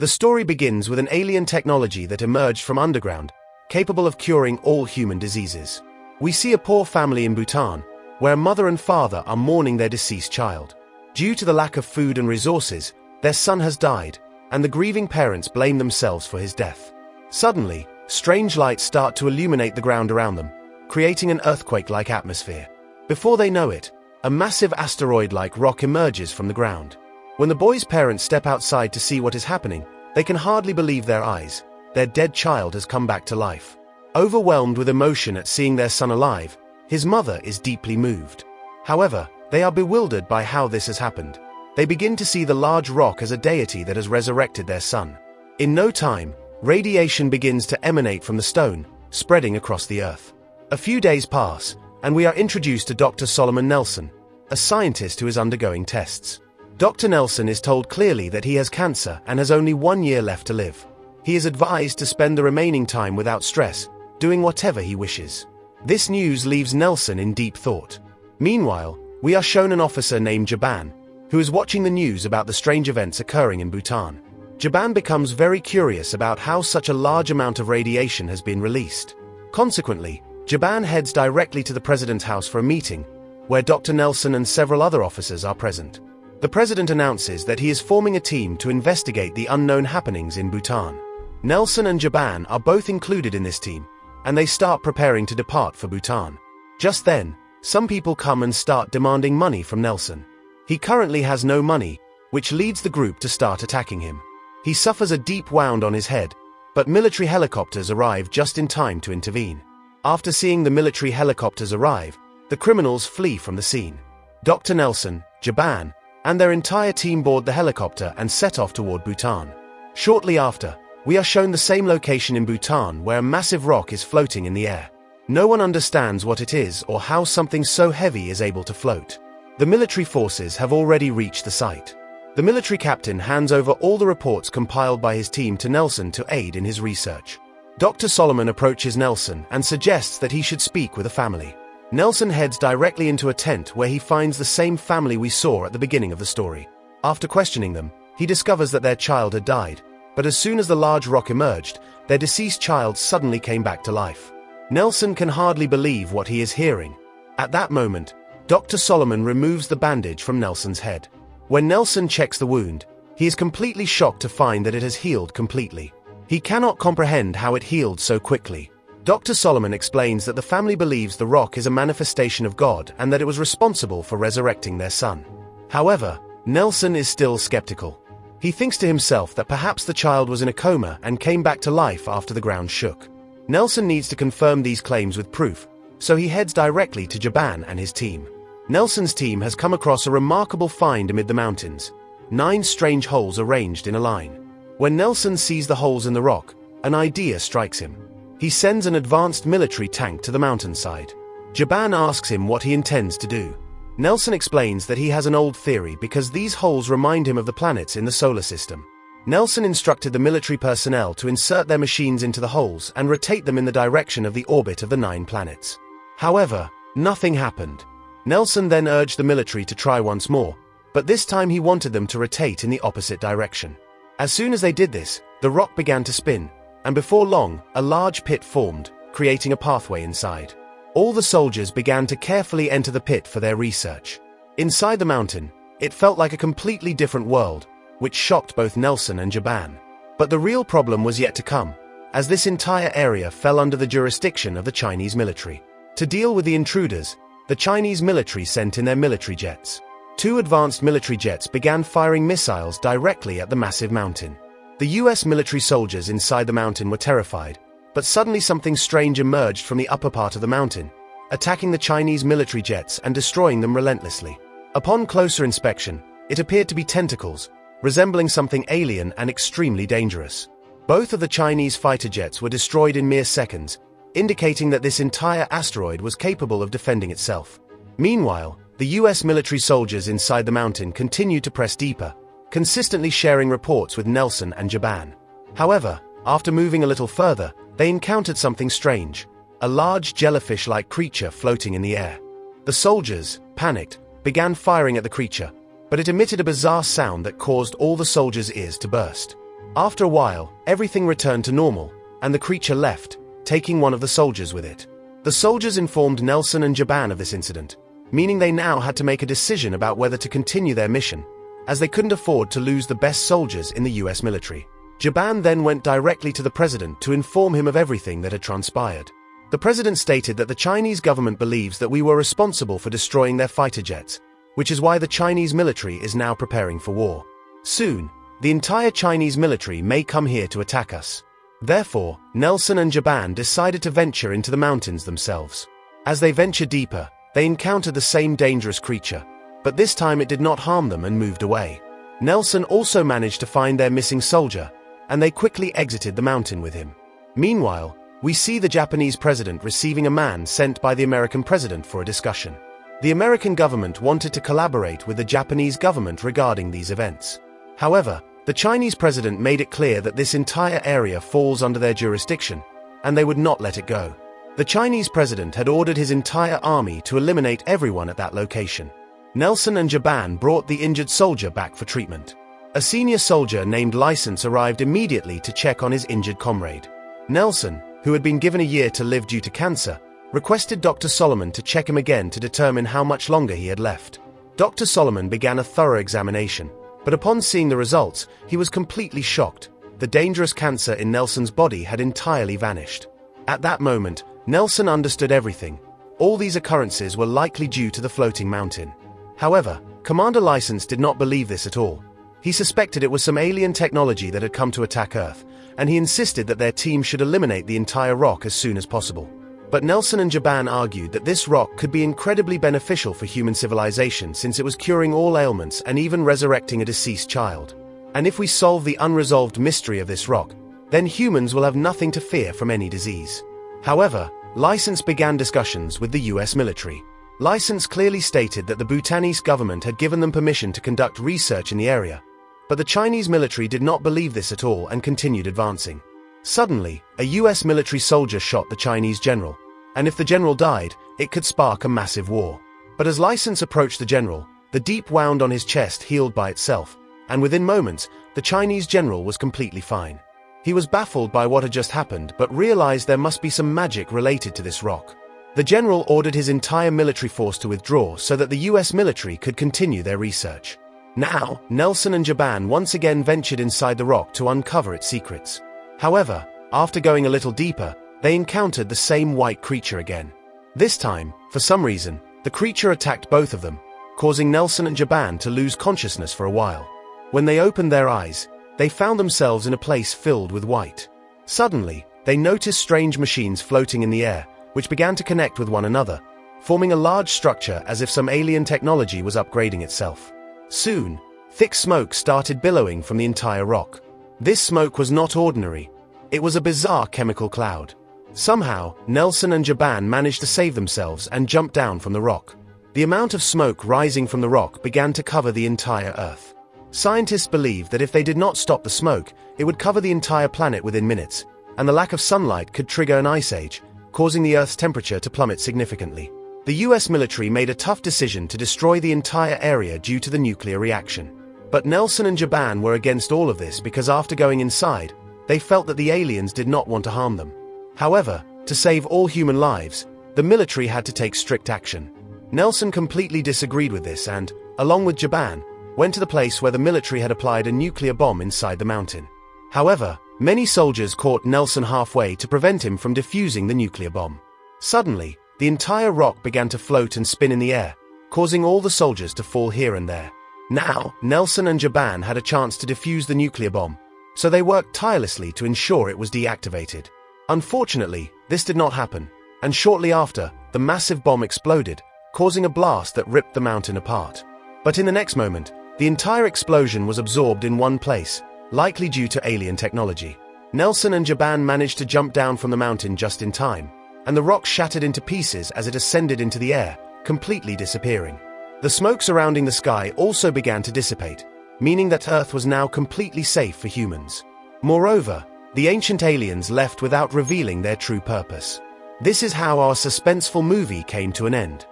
The story begins with an alien technology that emerged from underground, capable of curing all human diseases. We see a poor family in Bhutan, where mother and father are mourning their deceased child. Due to the lack of food and resources, their son has died, and the grieving parents blame themselves for his death. Suddenly, strange lights start to illuminate the ground around them, creating an earthquake-like atmosphere. Before they know it, a massive asteroid-like rock emerges from the ground. When the boy's parents step outside to see what is happening, they can hardly believe their eyes. Their dead child has come back to life. Overwhelmed with emotion at seeing their son alive, his mother is deeply moved. However, they are bewildered by how this has happened. They begin to see the large rock as a deity that has resurrected their son. In no time, radiation begins to emanate from the stone, spreading across the earth. A few days pass, and we are introduced to Dr. Solomon Nelson, a scientist who is undergoing tests. Dr. Nelson is told clearly that he has cancer and has only 1 year left to live. He is advised to spend the remaining time without stress, doing whatever he wishes. This news leaves Nelson in deep thought. Meanwhile, we are shown an officer named Jaban, who is watching the news about the strange events occurring in Bhutan. Jaban becomes very curious about how such a large amount of radiation has been released. Consequently, Jaban heads directly to the president's house for a meeting, where Dr. Nelson and several other officers are present. The president announces that he is forming a team to investigate the unknown happenings in Bhutan. Nelson and Jaban are both included in this team, and they start preparing to depart for Bhutan. Just then, some people come and start demanding money from Nelson. He currently has no money, which leads the group to start attacking him. He suffers a deep wound on his head, but military helicopters arrive just in time to intervene. After seeing the military helicopters arrive, the criminals flee from the scene. Dr. Nelson, Jaban, and their entire team board the helicopter and set off toward Bhutan. Shortly after, we are shown the same location in Bhutan where a massive rock is floating in the air. No one understands what it is or how something so heavy is able to float. The military forces have already reached the site. The military captain hands over all the reports compiled by his team to Nelson to aid in his research. Dr. Solomon approaches Nelson and suggests that he should speak with a family. Nelson heads directly into a tent where he finds the same family we saw at the beginning of the story. After questioning them, he discovers that their child had died, but as soon as the large rock emerged, their deceased child suddenly came back to life. Nelson can hardly believe what he is hearing. At that moment, Dr. Solomon removes the bandage from Nelson's head. When Nelson checks the wound, he is completely shocked to find that it has healed completely. He cannot comprehend how it healed so quickly. Dr. Solomon explains that the family believes the rock is a manifestation of God and that it was responsible for resurrecting their son. However, Nelson is still skeptical. He thinks to himself that perhaps the child was in a coma and came back to life after the ground shook. Nelson needs to confirm these claims with proof, so he heads directly to Jaban and his team. Nelson's team has come across a remarkable find amid the mountains: 9 strange holes arranged in a line. When Nelson sees the holes in the rock, an idea strikes him. He sends an advanced military tank to the mountainside. Jaban asks him what he intends to do. Nelson explains that he has an old theory because these holes remind him of the planets in the solar system. Nelson instructed the military personnel to insert their machines into the holes and rotate them in the direction of the orbit of the 9 planets. However, nothing happened. Nelson then urged the military to try once more, but this time he wanted them to rotate in the opposite direction. As soon as they did this, the rock began to spin, and before long, a large pit formed, creating a pathway inside. All the soldiers began to carefully enter the pit for their research. Inside the mountain, it felt like a completely different world, which shocked both Nelson and Jaban. But the real problem was yet to come, as this entire area fell under the jurisdiction of the Chinese military. To deal with the intruders, the Chinese military sent in their military jets. 2 advanced military jets began firing missiles directly at the massive mountain. The US military soldiers inside the mountain were terrified, but suddenly something strange emerged from the upper part of the mountain, attacking the Chinese military jets and destroying them relentlessly. Upon closer inspection, it appeared to be tentacles, resembling something alien and extremely dangerous. Both of the Chinese fighter jets were destroyed in mere seconds, indicating that this entire asteroid was capable of defending itself. Meanwhile, the US military soldiers inside the mountain continued to press deeper, consistently sharing reports with Nelson and Jaban. However, after moving a little further, they encountered something strange: a large jellyfish-like creature floating in the air. The soldiers, panicked, began firing at the creature, but it emitted a bizarre sound that caused all the soldiers' ears to burst. After a while, everything returned to normal, and the creature left, taking one of the soldiers with it. The soldiers informed Nelson and Jaban of this incident, meaning they now had to make a decision about whether to continue their mission, as they couldn't afford to lose the best soldiers in the US military. Jaban then went directly to the president to inform him of everything that had transpired. The president stated that the Chinese government believes that we were responsible for destroying their fighter jets, which is why the Chinese military is now preparing for war. Soon, the entire Chinese military may come here to attack us. Therefore, Nelson and Jaban decided to venture into the mountains themselves. As they ventured deeper, they encountered the same dangerous creature, but this time it did not harm them and moved away. Nelson also managed to find their missing soldier, and they quickly exited the mountain with him. Meanwhile, we see the Japanese president receiving a man sent by the American president for a discussion. The American government wanted to collaborate with the Japanese government regarding these events. However, the Chinese president made it clear that this entire area falls under their jurisdiction, and they would not let it go. The Chinese president had ordered his entire army to eliminate everyone at that location. Nelson and Jaban brought the injured soldier back for treatment. A senior soldier named License arrived immediately to check on his injured comrade. Nelson, who had been given a year to live due to cancer, requested Dr. Solomon to check him again to determine how much longer he had left. Dr. Solomon began a thorough examination, but upon seeing the results, he was completely shocked. The dangerous cancer in Nelson's body had entirely vanished. At that moment, Nelson understood everything. All these occurrences were likely due to the floating mountain. However, Commander License did not believe this at all. He suspected it was some alien technology that had come to attack Earth, and he insisted that their team should eliminate the entire rock as soon as possible. But Nelson and Jaban argued that this rock could be incredibly beneficial for human civilization since it was curing all ailments and even resurrecting a deceased child. And if we solve the unresolved mystery of this rock, then humans will have nothing to fear from any disease. However, License began discussions with the US military. License clearly stated that the Bhutanese government had given them permission to conduct research in the area, but the Chinese military did not believe this at all and continued advancing. Suddenly, a US military soldier shot the Chinese general, and if the general died, it could spark a massive war. But as License approached the general, the deep wound on his chest healed by itself, and within moments, the Chinese general was completely fine. He was baffled by what had just happened but realized there must be some magic related to this rock. The general ordered his entire military force to withdraw so that the US military could continue their research. Now, Nelson and Jaban once again ventured inside the rock to uncover its secrets. However, after going a little deeper, they encountered the same white creature again. This time, for some reason, the creature attacked both of them, causing Nelson and Jaban to lose consciousness for a while. When they opened their eyes, they found themselves in a place filled with white. Suddenly, they noticed strange machines floating in the air, which began to connect with one another, forming a large structure as if some alien technology was upgrading itself. Soon, thick smoke started billowing from the entire rock. This smoke was not ordinary. It was a bizarre chemical cloud. Somehow, Nelson and Jaban managed to save themselves and jump down from the rock. The amount of smoke rising from the rock began to cover the entire Earth. Scientists believed that if they did not stop the smoke, it would cover the entire planet within minutes, and the lack of sunlight could trigger an ice age, causing the Earth's temperature to plummet significantly. The US military made a tough decision to destroy the entire area due to the nuclear reaction. But Nelson and Jaban were against all of this because after going inside, they felt that the aliens did not want to harm them. However, to save all human lives, the military had to take strict action. Nelson completely disagreed with this and, along with Jaban, went to the place where the military had applied a nuclear bomb inside the mountain. However, many soldiers caught Nelson halfway to prevent him from defusing the nuclear bomb. Suddenly, the entire rock began to float and spin in the air, causing all the soldiers to fall here and there. Now, Nelson and Jaban had a chance to defuse the nuclear bomb, so they worked tirelessly to ensure it was deactivated. Unfortunately, this did not happen, and shortly after, the massive bomb exploded, causing a blast that ripped the mountain apart. But in the next moment, the entire explosion was absorbed in one place, likely due to alien technology. Nelson and Jaban managed to jump down from the mountain just in time, and the rock shattered into pieces as it ascended into the air, completely disappearing. The smoke surrounding the sky also began to dissipate, meaning that Earth was now completely safe for humans. Moreover, the ancient aliens left without revealing their true purpose. This is how our suspenseful movie came to an end.